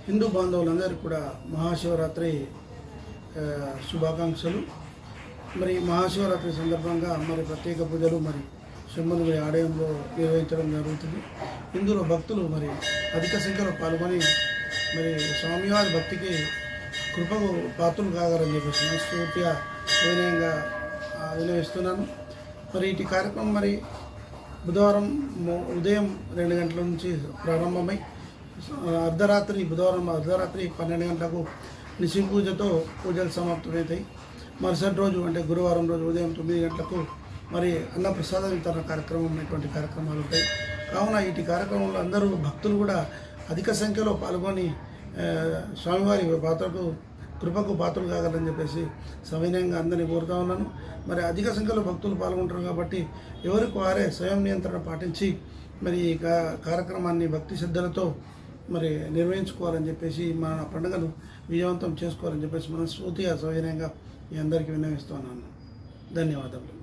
హిందూ బాంధవులందరికీ కూడా మహాశివరాత్రి శుభాకాంక్షలు. మరి మహాశివరాత్రి సందర్భంగా మరి ప్రత్యేక పూజలు మరి శంభుని ఆలయంలో నిర్వహించడం జరుగుతుంది. ఇందులో భక్తులు మరి అధిక సంఖ్యలో పాల్గొని మరి స్వామివారి భక్తికి కృపకు పాత్రలు కాగలని చెప్పేసి మనస్ఫూర్తిగా వినయంగా వినయిస్తున్నాను. మరి ఇటు కార్యక్రమం మరి బుధవారం ఉదయం 2 గంటల నుంచి ప్రారంభమై బుధవారం అర్ధరాత్రి 12 గంటలకు నిశి పూజతో పూజలు సమాప్తమవుతాయి. మరుసటి రోజు అంటే గురువారం రోజు ఉదయం 9 గంటలకు మరి అన్నప్రసాద వితరణ కార్యక్రమం అనేటువంటి కార్యక్రమాలు ఉంటాయి. కావున ఇటు కార్యక్రమంలో అందరూ భక్తులు కూడా అధిక సంఖ్యలో పాల్గొని స్వామివారి పాత్రకు కృపకు పాత్రలు కాగలని చెప్పేసి సవినయంగా అందరినీ కోరుతా ఉన్నాను. మరి అధిక సంఖ్యలో భక్తులు పాల్గొంటారు కాబట్టి ఎవరికి వారే స్వయం నియంత్రణ పాటించి మరి ఈ కార్యక్రమాన్ని భక్తి శ్రద్ధలతో మరి నిర్వహించుకోవాలని చెప్పేసి మన పండుగను విజయవంతం చేసుకోవాలని చెప్పేసి మనస్ఫూర్తిగా సవినయంగా మీ అందరికీ విన్నవిస్తున్నాను. ధన్యవాదాలు.